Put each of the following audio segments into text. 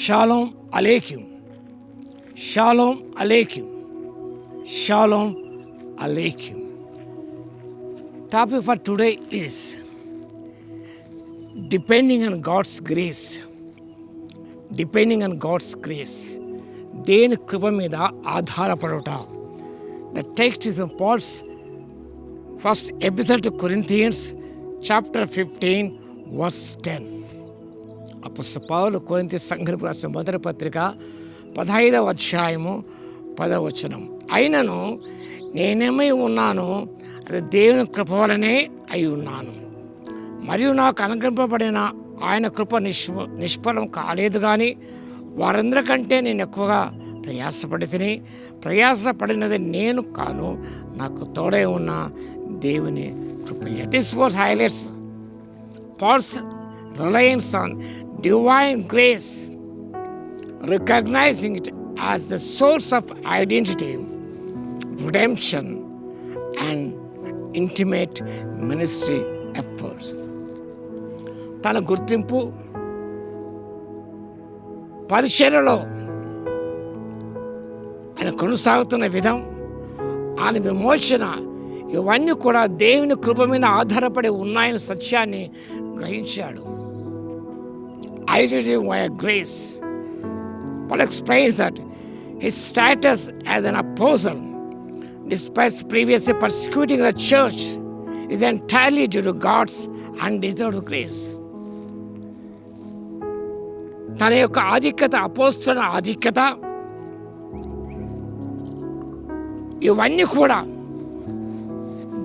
Shalom Aleichem. Shalom Aleichem. Shalom Aleichem. Topic for today is depending on God's grace. Depending on God's grace. దేని కృప మీద ఆధారపడుట. The text is in Paul's first epistle to Corinthians, chapter 15, verse 10. అపొస్తలుడైన పౌలు కొరింథీ సంఘానికి రాసిన మొదటి పత్రిక 15వ అధ్యాయము 10వ వచనం. అయినను నేనేమై ఉన్నాను, అది దేవుని కృప వలనే అయి ఉన్నాను. మరియు నాకు అనుగ్రహింపబడిన ఆయన కృప నిష్ఫలం కాలేదు, కానీ వారందరికంటే నేను ఎక్కువగా ప్రయాసపడినది నేను కాను, నాకు తోడై ఉన్న దేవుని కృప. This verse highlights Paul's reliance on divine grace, recognizing it as the source of identity, redemption, and intimate ministry efforts. తన గుర్తింపు, పరిచర్యలో ఆయన కొనసాగుతున్న విధం, ఆయన విమోచన, ఇవన్నీ కూడా దేవుని కృప మీద ఆధారపడి ఉన్నాయని సత్యాన్ని గ్రహించాడు. Identity via grace. Paul explains that his status as an apostle, despite previously persecuting the church, is entirely due to God's undeserved grace. తన యొక్క ఆధిక్యత, అపోస్తలుల ఆధిక్యత, ఇవన్నీ కూడా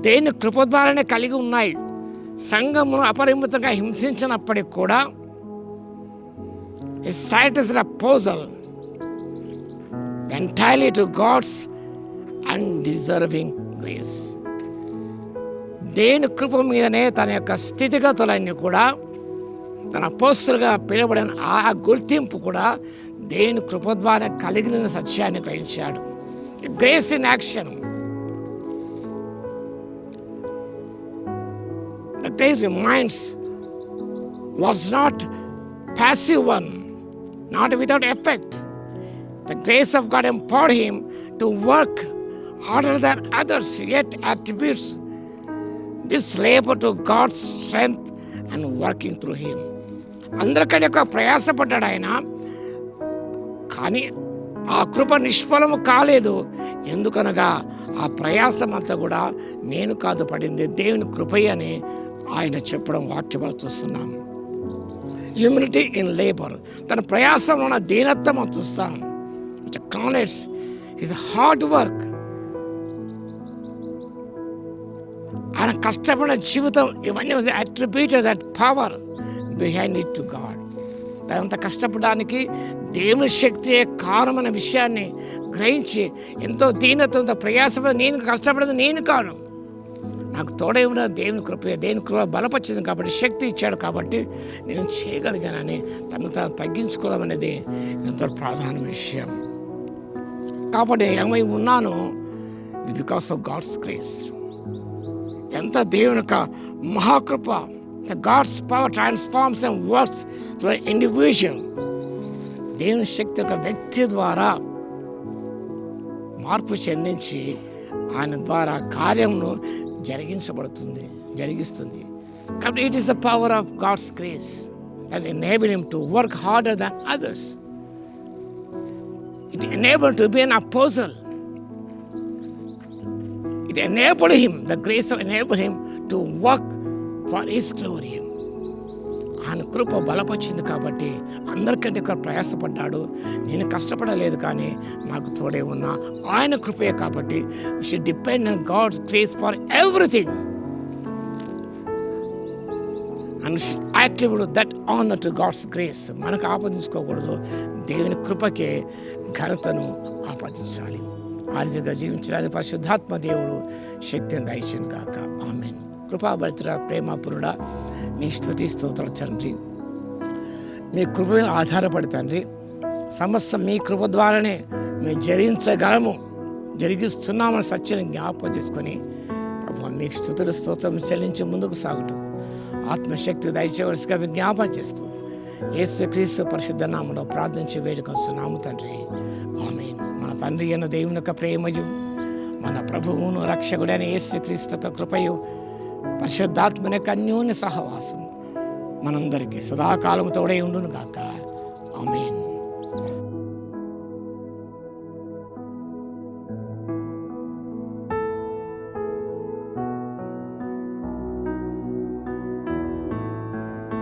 దేని కృప ద్వారానే కలిగి ఉన్నాయి. సంఘమును అపరిమితంగా హింసించినప్పటికి కూడా his status as an apostle entirely to God's undeserving grace. దేని కృప మీదనే తన యొక్క స్థితిగతులన్నీ కూడా, తన అపోస్తలుగా పిలువబడిన ఆ గుర్తింపు కూడా దేని కృప ద్వారా కలిగిన సత్యాన్ని గ్రహించాడు. Grace in action. The grace reminds was not passive one, not without effect. The grace of God empowered him to work harder than others, yet attributes this labor to God's strength and working through him. అందరికంటే ఎక్కువ ప్రయాసపడ్డాడు ఆయన, కానీ ఆ కృప నిష్ఫలము కాలేదు. ఎందుకనగా ఆ ప్రయాసం అంతా కూడా నేను కాదు, పడింది దేవుని కృపే అని ఆయన చెప్పడం వాక్యం చూస్తున్నాం. హ్యూమిలిటీ ఇన్ లేబర్, తన ప్రయాసంలో ఉన్న దీనత్వం మనం చూస్తాం. Which acknowledge his hard work. ఆయన కష్టపడిన జీవితం, ఇవన్నీ attributed that power behind it to God. తనంత కష్టపడడానికి దేవుని శక్తియే కారణమైన విషయాన్ని గ్రహించి ఎంతో దీనత్వంతో ప్రయాసపడి, నేను కష్టపడేది నేను కాను, నాకు తోడై ఉన్న దేవుని కృప, దేవుని కృప బలపరిచింది కాబట్టి, శక్తి ఇచ్చాడు కాబట్టి నేను చేయగలిగానని తను తగ్గించుకోవడం అనేది ఎంతో ప్రధాన విషయం. కాబట్టి ఏమై ఉన్నాను, ఇది బికాస్ ఆఫ్ గాడ్స్ గ్రేస్. ఎంత దేవుని యొక్క మహాకృప. God's power transforms and works through individual. దేవుని శక్తి ఒక వ్యక్తి ద్వారా మార్పు చెందించి ఆయన ద్వారా కార్యమును జరిగిస్తుంది. కాబట్టి it is the power of God's grace that enable him to work harder than others. It enable to be అన్ అపోజల్. It enabled him, the grace of enabled him to work for his glory. ఆయన కృప బలపరిచింది కాబట్టి అందరికంటే ఎక్కువ ప్రయాసపడ్డాడు. నేను కష్టపడలేదు, కానీ నాకు తోడే ఉన్న ఆయన కృపే కాబట్టి we should depend on God's grace for everything. And we should attribute that honor to God's grace. మనకు ఆపాదించుకోకూడదు, దేవుని కృపకే ఘనతను ఆపాదించాలి. ఆర్థికంగా జీవించడానికి పరిశుద్ధాత్మ దేవుడు శక్తిని దయచేయును గాక. ఆమేన్. కృపాభరితుడ, ప్రేమపూర్ణుడా, నీ స్తుతి స్తోత్రాలు తండ్రి. మీ కృప మీద ఆధారపడి తండ్రి, సమస్తం మీ కృప ద్వారానే మేము జరిగిస్తున్నామని సత్యాన్ని జ్ఞాపకం చేసుకొని ప్రభు మీకు స్తుతులు స్తోత్రం చెల్లించి ముందుకు సాగుతూ ఆత్మశక్తి దయచేవలసిగా విజ్ఞాపన చేస్తూ యేసుక్రీస్తు పరిశుద్ధ నామములో ప్రార్థించి వేడుకొస్తున్నాము తండ్రి. ఆమేన్. మన తండ్రి అయిన దేవుని యొక్క ప్రేమయు, మన ప్రభువును రక్షకుడైన యేసుక్రీస్తు యొక్క కృపయు, పరిశుద్ధాత్మని యొక్క అన్యోన్య సహవాసం మనందరికీ సదాకాలం తోడై ఉండును గాక. ఆమేన్.